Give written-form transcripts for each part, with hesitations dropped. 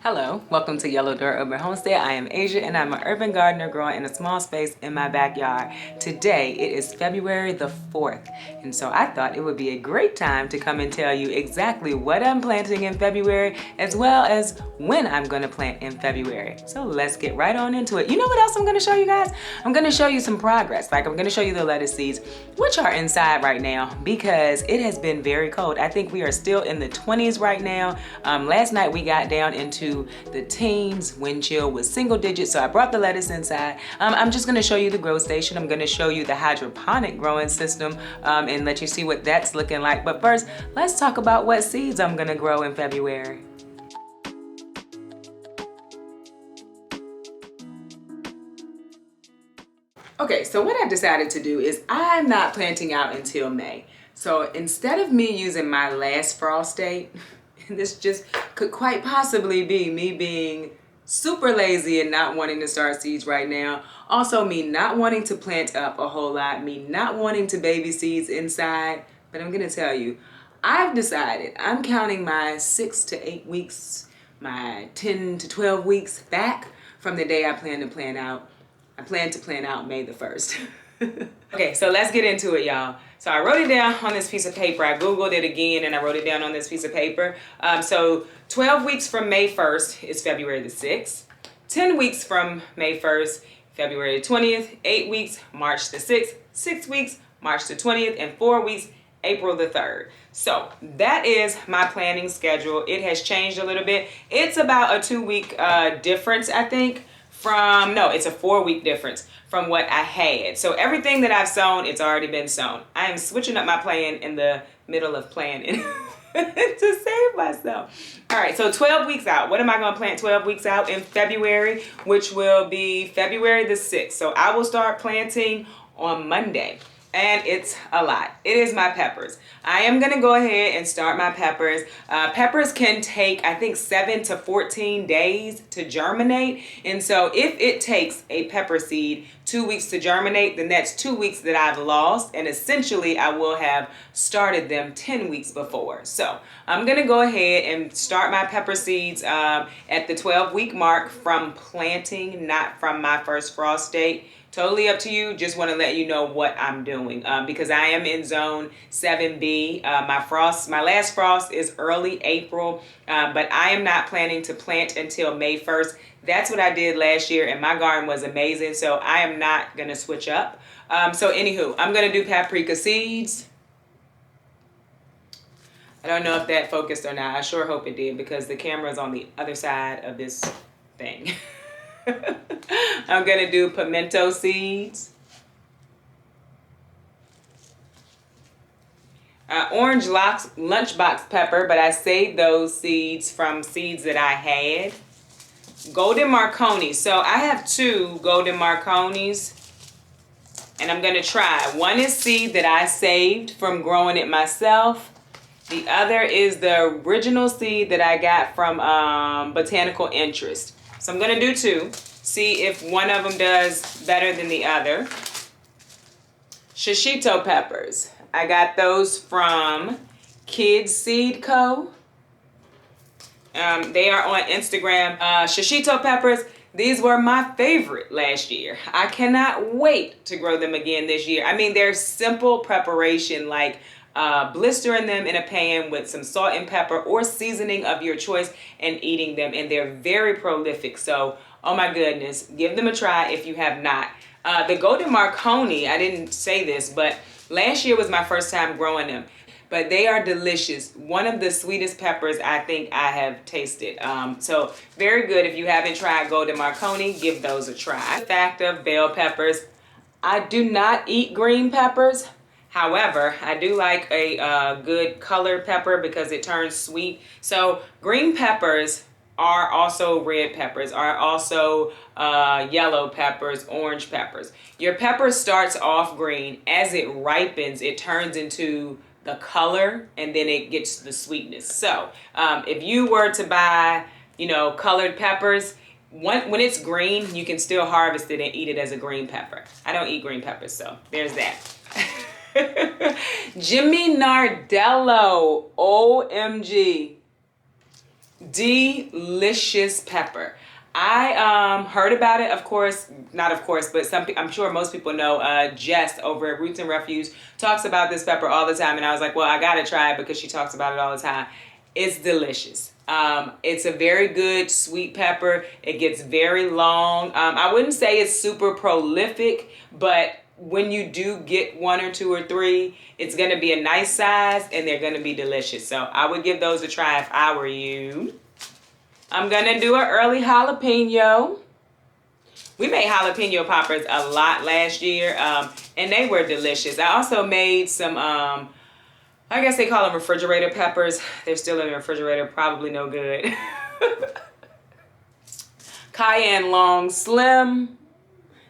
Hello, welcome to Yellow Door Urban Homestead. I am Asia and I'm an urban gardener growing in a small space in my backyard. Today it is February the 4th, and so I thought it would be a great time to come and tell you exactly what I'm planting in February as well as when I'm going to plant in February. So let's get right on into it. You know what else I'm going to show you guys? I'm going to show you some progress. Like I'm going to show you the lettuce seeds, which are inside right now because it has been very cold. I think we are still in the 20s right now. Last night we got down into the teens. Wind chill was single digits, so I brought the lettuce inside. I'm just going to show you the grow station. I'm going to show you the hydroponic growing system and let you see what that's looking like. But first, let's talk about what seeds I'm going to grow in February. Okay, so what I've decided to do is I'm not planting out until May. So instead of me using my last frost date, this just could quite possibly be me being super lazy and not wanting to start seeds right now. Also me not wanting to plant up a whole lot, me not wanting to baby seeds inside. But I'm gonna tell you, I've decided I'm counting my 6 to 8 weeks, my 10 to 12 weeks back from the day I plan to plant out. I plan to plant out May the 1st. Okay, so let's get into it, y'all. So I wrote it down on this piece of paper. I Googled it again and I wrote it down on this piece of paper. So 12 weeks from May 1st is February the 6th. 10 weeks from May 1st, February the 20th. 8 weeks, March the 6th. 6 weeks, March the 20th. And 4 weeks, April the 3rd. So that is my planning schedule. It has changed a little bit. It's about a 2-week difference, I think. It's a 4-week difference from what I had. So everything that I've sown, it's already been sown. I am switching up my plan in the middle of planning to save myself. All right, so 12 weeks out. What am I going to plant 12 weeks out in February, which will be February the 6th. So I will start planting on Monday. And it's a lot. It is my peppers. I am going to go ahead and start my peppers. Peppers can take, I think, 7 to 14 days to germinate. And so if it takes a pepper seed 2 weeks to germinate, then that's 2 weeks that I've lost. And essentially, I will have started them 10 weeks before. So I'm going to go ahead and start my pepper seeds at the 12-week mark from planting, not from my first frost date. Totally up to you. Just want to let you know what I'm doing because I am in zone 7B. My last frost is early April, but I am not planning to plant until May 1st. That's what I did last year and my garden was amazing. So I am not going to switch up. So anywho, I'm going to do paprika seeds. I don't know if that focused or not. I sure hope it did because the camera is on the other side of this thing. I'm going to do pimento seeds. Orange lunchbox pepper, but I saved those seeds from seeds that I had. Golden Marconi. So I have 2 golden Marconis. And I'm going to try. One is seed that I saved from growing it myself. The other is the original seed that I got from Botanical Interest. So I'm going to do 2. See if one of them does better than the other. Shishito peppers. I got those from Kids Seed Co. They are on Instagram. Shishito peppers. These were my favorite last year. I cannot wait to grow them again this year. I mean, they're simple preparation like blistering them in a pan with some salt and pepper or seasoning of your choice and eating them. And they're very prolific. So, oh my goodness, give them a try if you have not. The Golden Marconi, I didn't say this, but last year was my first time growing them. But they are delicious. One of the sweetest peppers I think I have tasted. So very good. If you haven't tried Golden Marconi, give those a try. The fact of bell peppers, I do not eat green peppers. However, I do like a good colored pepper because it turns sweet. So green peppers are also red peppers, are also yellow peppers, orange peppers. Your pepper starts off green. As it ripens, it turns into the color and then it gets the sweetness. So if you were to buy, colored peppers, when it's green, you can still harvest it and eat it as a green pepper. I don't eat green peppers, so there's that. Jimmy Nardello, OMG. delicious pepper. I heard about it, of course, not of course, but I'm sure most people know Jess over at Roots and Refuge talks about this pepper all the time, and I was like, well, I gotta try it because she talks about it all the time. It's delicious. It's a very good sweet pepper. It gets very long. I wouldn't say it's super prolific, but when you do get 1 or 2 or 3, it's going to be a nice size and they're going to be delicious. So I would give those a try if I were you. I'm going to do an early jalapeno. We made jalapeno poppers a lot last year, and they were delicious. I also made some, I guess they call them refrigerator peppers. They're still in the refrigerator, probably no good. Cayenne long slim.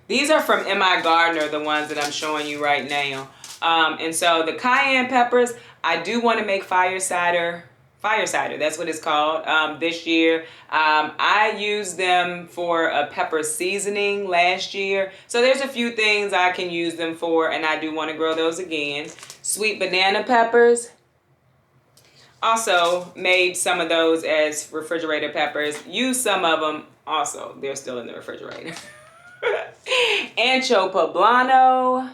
These are from M.I. Gardner, the ones that I'm showing you right now. And so the cayenne peppers, I do want to make fire cider, that's what it's called, this year. I used them for a pepper seasoning last year. So there's a few things I can use them for, and I do want to grow those again. Sweet banana peppers. Also made some of those as refrigerator peppers. Used some of them also. They're still in the refrigerator. Ancho poblano.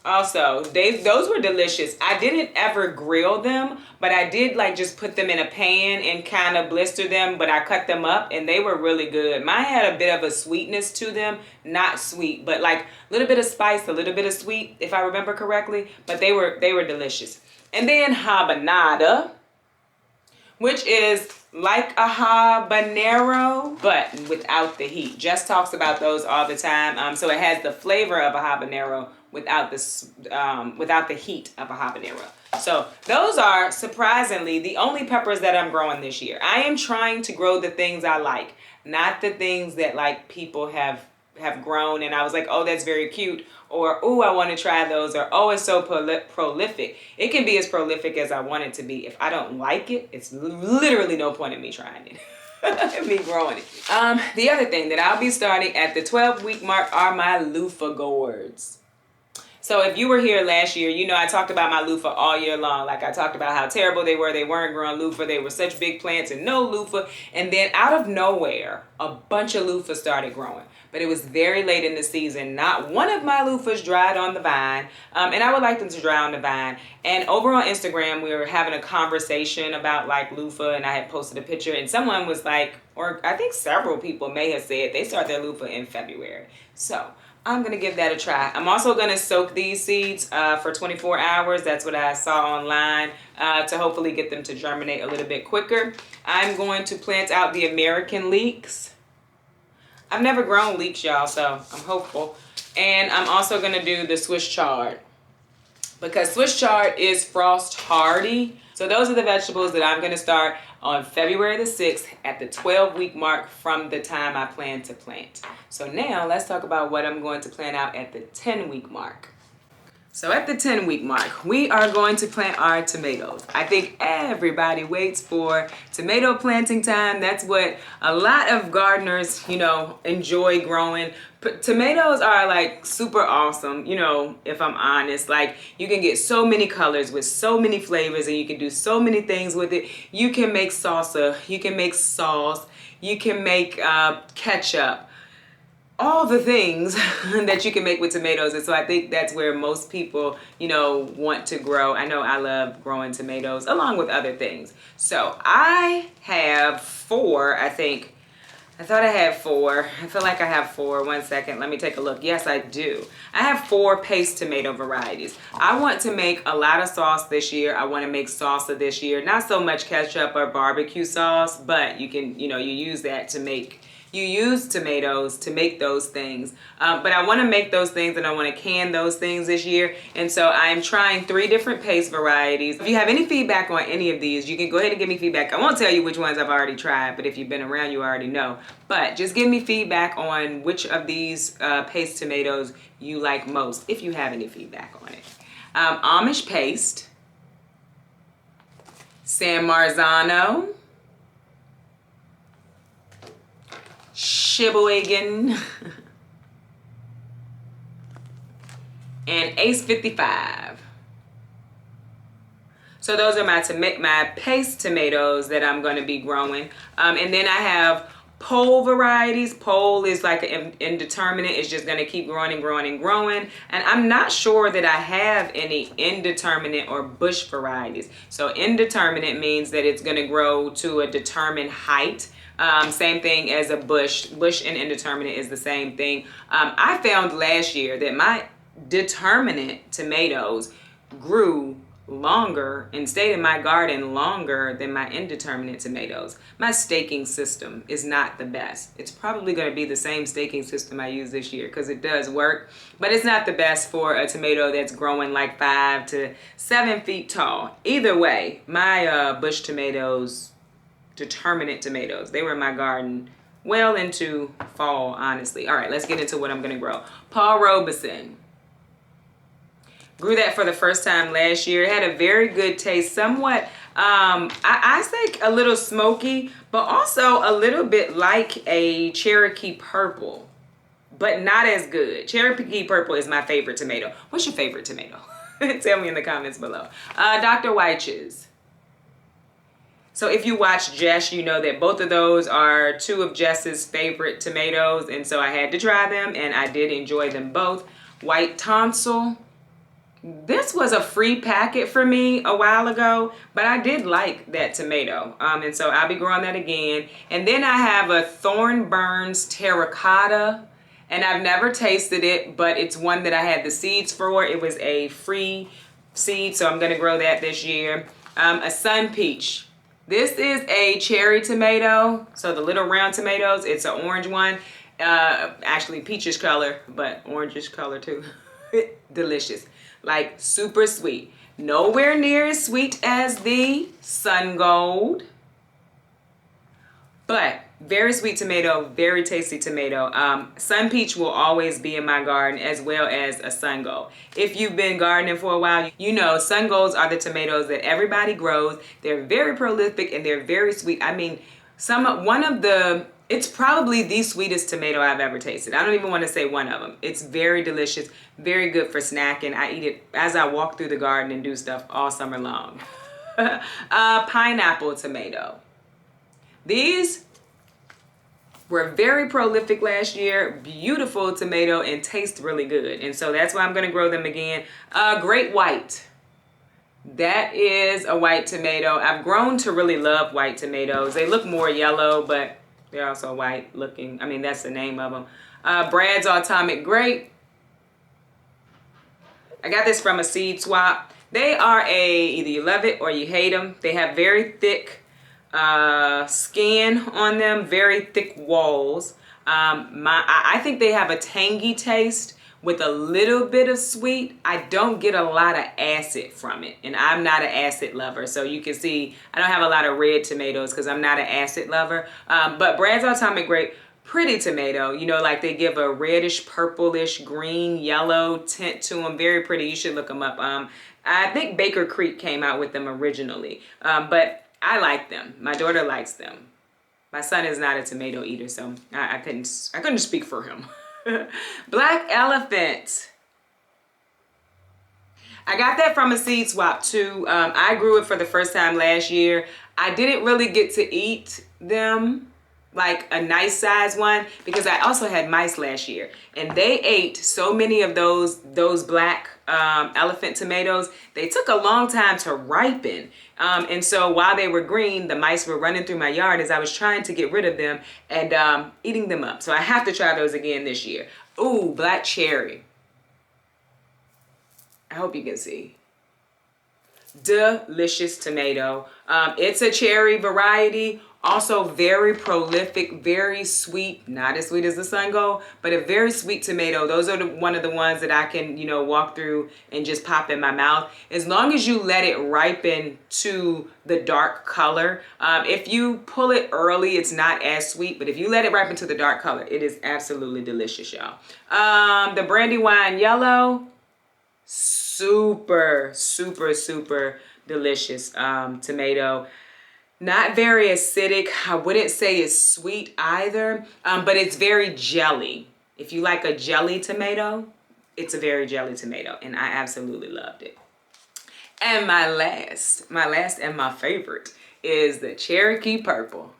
Also, those were delicious. I didn't ever grill them, but I did like just put them in a pan and kind of blister them, but I cut them up and they were really good. Mine had a bit of a sweetness to them, not sweet, but like a little bit of spice, a little bit of sweet, if I remember correctly, but they were delicious. And then habanada, which is like a habanero, but without the heat. Jess talks about those all the time. So it has the flavor of a habanero without the heat of a habanero. So those are surprisingly the only peppers that I'm growing this year. I am trying to grow the things I like, not the things that like people have grown and I was like, oh, that's very cute, or oh, I want to try those, or oh, it's so prolific. It can be as prolific as I want it to be. If I don't like it, it's literally no point in me trying it. Me growing it. The other thing that I'll be starting at the 12-week mark are my loofah gourds. So if you were here last year, you know I talked about my loofah all year long. Like I talked about how terrible they were. They weren't growing loofah. They were such big plants and no loofah. And then out of nowhere, a bunch of loofah started growing. But it was very late in the season. Not one of my loofahs dried on the vine. And I would like them to dry on the vine. And over on Instagram, we were having a conversation about like loofah. And I had posted a picture. And someone was like, or I think several people may have said they start their loofah in February. So I'm going to give that a try. I'm also going to soak these seeds for 24 hours. That's what I saw online to hopefully get them to germinate a little bit quicker. I'm going to plant out the American leeks. I've never grown leeks, y'all, so I'm hopeful. And I'm also going to do the Swiss chard because Swiss chard is frost hardy. So those are the vegetables that I'm going to start on February the 6th at the 12-week mark from the time I plan to plant. So now let's talk about what I'm going to plant out at the 10-week mark. So at the 10-week mark, we are going to plant our tomatoes. I think everybody waits for tomato planting time. That's what a lot of gardeners, you know, enjoy growing. But tomatoes are like super awesome, you know, if I'm honest. Like you can get so many colors with so many flavors and you can do so many things with it. You can make salsa, you can make sauce, you can make ketchup. All the things that you can make with tomatoes. And so I think that's where most people, you know, want to grow. I know I love growing tomatoes along with other things. So I have 4, I think. I thought I had 4. I feel like I have 4. 1 second. Let me take a look. Yes, I do. I have 4 paste tomato varieties. I want to make a lot of sauce this year. I want to make salsa this year. Not so much ketchup or barbecue sauce, but you can, you know, you use that to make. You use tomatoes to make those things, but I want to make those things and I want to can those things this year. And so I'm trying 3 different paste varieties. If you have any feedback on any of these, you can go ahead and give me feedback. I won't tell you which ones I've already tried, but if you've been around, you already know. But just give me feedback on which of these paste tomatoes you like most, if you have any feedback on it. Amish paste, San Marzano, Sheboygan, and Ace 55. So those are my paste tomatoes that I'm going to be growing. And then I have pole varieties. Pole is like an indeterminate. It's just going to keep growing and growing and growing. And I'm not sure that I have any indeterminate or bush varieties. So indeterminate means that it's going to grow to a determined height. Same thing as a bush. Bush and indeterminate is the same thing. I found last year that my determinate tomatoes grew longer and stayed in my garden longer than my indeterminate tomatoes. My staking system is not the best. It's probably going to be the same staking system I use this year because it does work, but it's not the best for a tomato that's growing like 5 to 7 feet tall. Either way, my bush tomatoes, determinate tomatoes, they were in my garden well into fall, honestly. All right, let's get into what I'm going to grow. Paul Robeson. Grew that for the first time last year. It had a very good taste, somewhat, I think a little smoky, but also a little bit like a Cherokee Purple, but not as good. Cherokee Purple is my favorite tomato. What's your favorite tomato? Tell me in the comments below. Dr. Weich's. So if you watch Jess, you know that both of those are 2 of Jess's favorite tomatoes, and so I had to try them, and I did enjoy them both. White Tonsil. This was a free packet for me a while ago, but I did like that tomato. And so I'll be growing that again. And then I have a Thornburns Terracotta, and I've never tasted it, but it's one that I had the seeds for. It was a free seed, so I'm going to grow that this year. A Sun Peach. This is a cherry tomato, so the little round tomatoes. It's an orange one. Actually peachish color, but orangish color too. Delicious. Like super sweet. Nowhere near as sweet as the Sun Gold, but very sweet tomato, very tasty tomato. Sun Peach will always be in my garden, as well as a Sun Gold. If you've been gardening for a while, you know Sun Golds are the tomatoes that everybody grows. They're very prolific and they're very sweet. I mean, it's probably the sweetest tomato I've ever tasted. I don't even want to say one of them. It's very delicious, very good for snacking. I eat it as I walk through the garden and do stuff all summer long. Pineapple tomato. These were very prolific last year, beautiful tomato, and taste really good. And so that's why I'm going to grow them again. Great White. That is a white tomato. I've grown to really love white tomatoes. They look more yellow, but they're also white looking. I mean, that's the name of them. Brad's Atomic Grape. I got this from a seed swap. They are either you love it or you hate them. They have very thick skin on them, very thick walls. I think they have a tangy taste with a little bit of sweet. I don't get a lot of acid from it, and I'm not an acid lover. So you can see I don't have a lot of red tomatoes because I'm not an acid lover. But Brad's Atomic Grape, pretty tomato. You know, like they give a reddish, purplish, green, yellow tint to them. Very pretty. You should look them up. I think Baker Creek came out with them originally, but I like them. My daughter likes them. My son is not a tomato eater, so I couldn't speak for him. Black Elephant. I got that from a seed swap too. I grew it for the first time last year. I didn't really get to eat them, like a nice size one, because I also had mice last year, and they ate so many of those black elephant tomatoes. They took a long time to ripen, and so while they were green, the mice were running through my yard as I was trying to get rid of them and eating them up. So I have to try those again this year. Ooh, black cherry. I hope you can see. Delicious tomato. It's a cherry variety. Also very prolific, very sweet, not as sweet as the Sun Gold, but a very sweet tomato. Those are one of the ones that I can, you know, walk through and just pop in my mouth. As long as you let it ripen to the dark color. If you pull it early, it's not as sweet, but if you let it ripen to the dark color, it is absolutely delicious, y'all. The Brandywine Yellow, super, super, super delicious tomato. Not very acidic. I wouldn't say it's sweet either, but it's very jelly. If you like a jelly tomato, it's a very jelly tomato, and I absolutely loved it. And my last and my favorite is the Cherokee Purple.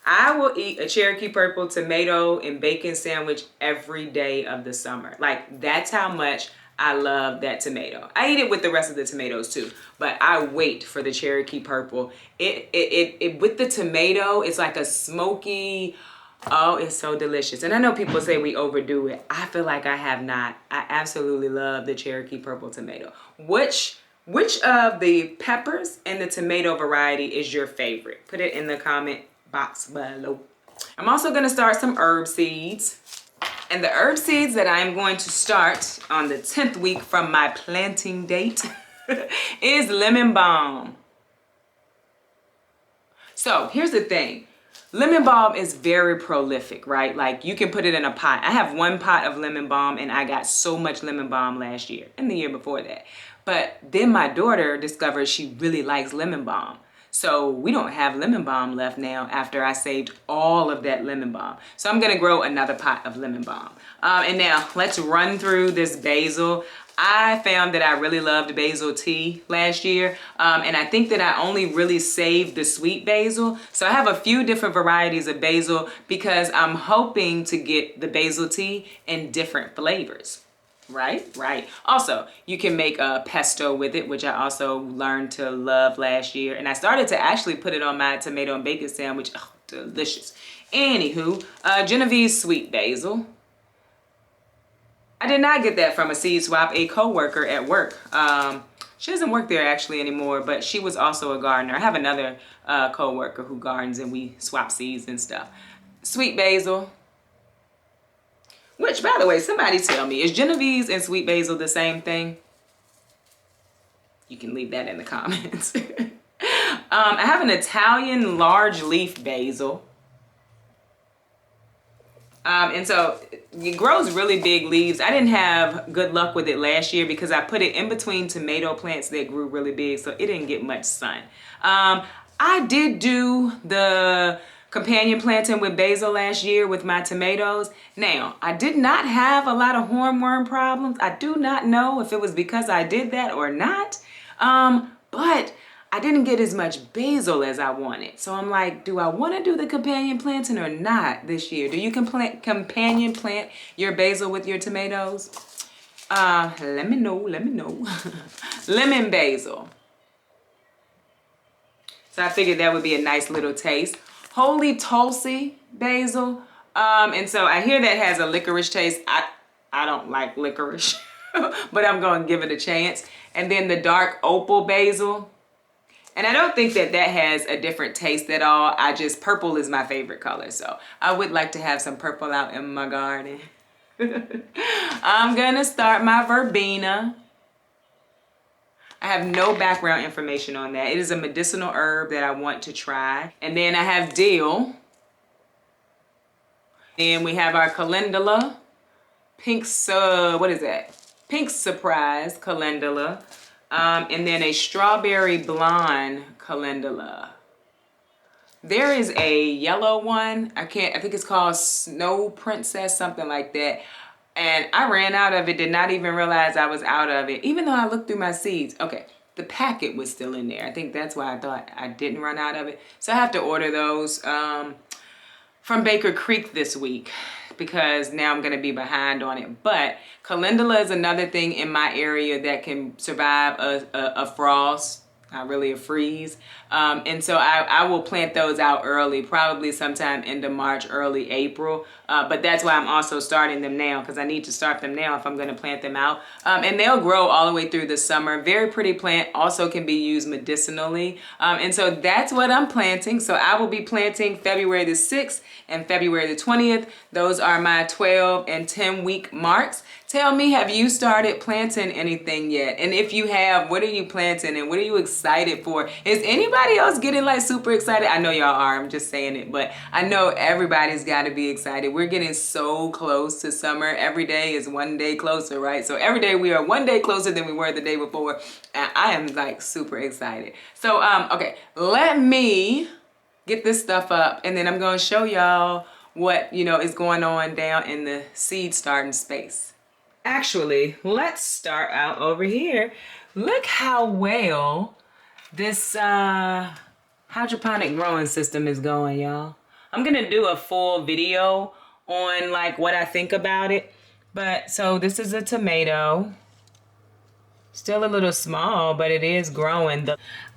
I will eat a Cherokee Purple tomato and bacon sandwich every day of the summer. Like, that's how much I love that tomato. I eat it with the rest of the tomatoes too, but I wait for the Cherokee Purple. It with the tomato, it's like a smoky, oh, it's so delicious. And I know people say we overdo it. I feel like I have not. I absolutely love the Cherokee Purple tomato. Which of the peppers and the tomato variety is your favorite? Put it in the comment box below. I'm also going to start some herb seeds. And the herb seeds that I'm going to start on the 10th week from my planting date is lemon balm. So here's the thing. Lemon balm is very prolific, right? Like, you can put it in a pot. I have one pot of lemon balm and I got so much lemon balm last year and the year before that. But then my daughter discovered she really likes lemon balm. So we don't have lemon balm left now after I saved all of that lemon balm. So I'm gonna grow another pot of lemon balm. And now let's run through this basil. I found that I really loved basil tea last year. And I think that I only really saved the sweet basil. So I have a few different varieties of basil because I'm hoping to get the basil tea in different flavors. Right. Also, you can make a pesto with it, which I also learned to love last year. And I started to actually put it on my tomato and bacon sandwich. Oh, delicious. Anywho, Genovese sweet basil. I did not get that from a seed swap. A co-worker at work. She doesn't work there actually anymore, but she was also a gardener. I have another co-worker who gardens and we swap seeds and stuff. Sweet basil. Which, by the way, somebody tell me, is Genovese and sweet basil the same thing? You can leave that in the comments. I have an Italian large leaf basil. And so it grows really big leaves. I didn't have good luck with it last year because I put it in between tomato plants that grew really big, so it didn't get much sun. I did do the companion planting with basil last year with my tomatoes. Now, I did not have a lot of hornworm problems. I do not know if it was because I did that or not, but I didn't get as much basil as I wanted. So I'm like, do I want to do the companion planting or not this year? Do you companion plant your basil with your tomatoes? Let me know. Lemon basil. So I figured that would be a nice little taste. Holy Tulsi basil. And so I hear that has a licorice taste. I don't like licorice, but I'm going to give it a chance. And then the dark opal basil. And I don't think that has a different taste at all. Purple is my favorite color. So I would like to have some purple out in my garden. I'm going to start my verbena. I have no background information on that. It is a medicinal herb that I want to try. And then I have dill. And we have our calendula. Pink surprise calendula. And then a strawberry blonde calendula. There is a yellow one. I think it's called Snow Princess, something like that. And I ran out of it, did not even realize I was out of it, even though I looked through my seeds. Okay, the packet was still in there. I think that's why I thought I didn't run out of it. So I have to order those from Baker Creek this week because now I'm going to be behind on it. But calendula is another thing in my area that can survive a frost. Not really a freeze. And so I will plant those out early, probably sometime end of March, early April. But that's why I'm also starting them now because I need to start them now if I'm going to plant them out. And they'll grow all the way through the summer. Very pretty plant, also can be used medicinally. And so that's what I'm planting. So I will be planting February the 6th and February the 20th. Those are my 12 and 10 week marks. Tell me, have you started planting anything yet? And if you have, what are you planting and what are you excited for? Is anybody else getting like super excited? I know y'all are, I'm just saying it, but I know everybody's got to be excited. We're getting so close to summer. Every day is one day closer, right? So every day we are one day closer than we were the day before. And I am like super excited. So, okay, let me get this stuff up and then I'm going to show y'all what, is going on down in the seed starting space. Actually, let's start out over here Look how well this hydroponic growing system is going, y'all. I'm gonna do a full video on like what I think about it. But so this is a tomato. Still a little small, but it is growing.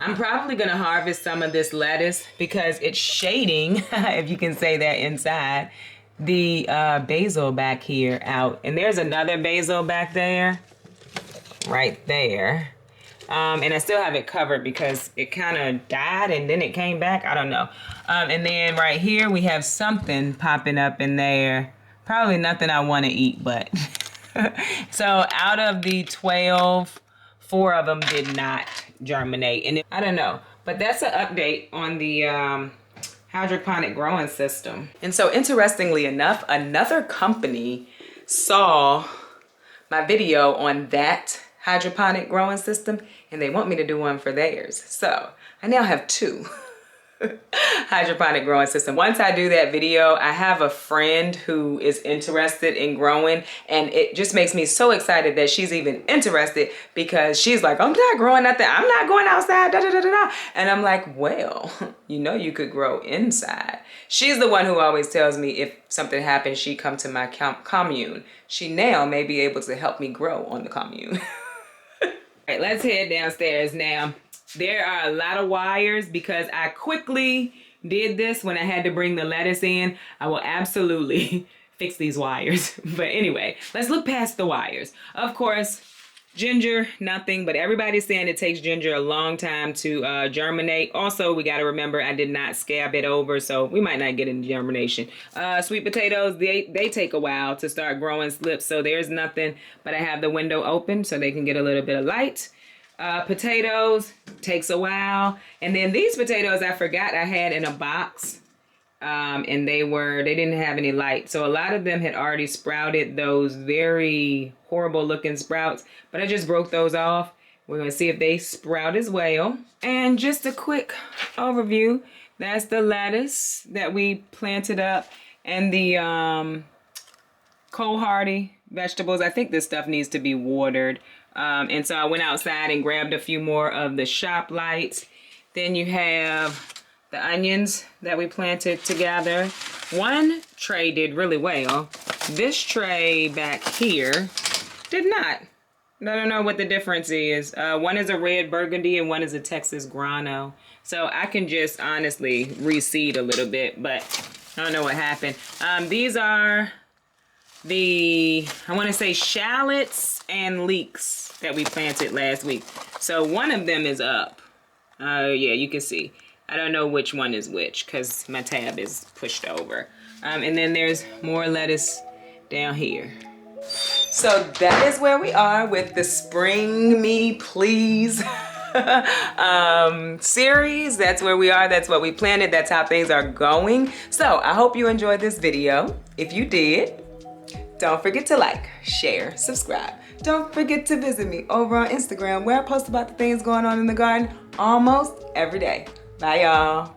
I'm probably gonna harvest some of this lettuce because it's shading, if you can say that, inside the basil back here out. And there's another basil back there, right there. And I still have it covered because it kind of died and then it came back. I don't know. And then right here we have something popping up in there. Probably nothing I want to eat, but so out of the 12, 4 of them did not germinate. And I don't know, but that's an update on the hydroponic growing system. And so interestingly enough, another company saw my video on that hydroponic growing system and they want me to do one for theirs. So I now have 2 hydroponic growing system. Once I do that video, I have a friend who is interested in growing, and it just makes me so excited that she's even interested because she's like, I'm not growing nothing. I'm not going outside. Da, da, da, da, da. And I'm like, well, you know, you could grow inside. She's the one who always tells me if something happens, she come to my commune. She now may be able to help me grow on the commune. All right, let's head downstairs now. There are a lot of wires because I quickly did this when I had to bring the lettuce in. I will absolutely fix these wires. But anyway, let's look past the wires. Of course, ginger, nothing, but everybody's saying it takes ginger a long time to germinate. Also, we got to remember I did not scab it over, so we might not get into germination. Sweet potatoes, they take a while to start growing slips, so there's nothing, but I have the window open so they can get a little bit of light. Potatoes takes a while, and then these potatoes I forgot I had in a box, and they didn't have any light, so a lot of them had already sprouted those very horrible looking sprouts, but I just broke those off. We're gonna see if they sprout as well. And just a quick overview, that's the lettuce that we planted up, and the cold hardy vegetables. I think this stuff needs to be watered. And so I went outside and grabbed a few more of the shop lights. Then you have the onions that we planted together. One tray did really well. This tray back here did not. I don't know what the difference is. One is a red burgundy and one is a Texas grano. So I can just honestly reseed a little bit, but I don't know what happened. These are the, I want to say, shallots and leeks that we planted last week. So one of them is up. Yeah, you can see. I don't know which one is which because my tab is pushed over. And then there's more lettuce down here. So that is where we are with the Spring Me Please series. That's where we are. That's what we planted. That's how things are going. So I hope you enjoyed this video. If you did, don't forget to like, share, subscribe. Don't forget to visit me over on Instagram where I post about the things going on in the garden almost every day. Bye, y'all.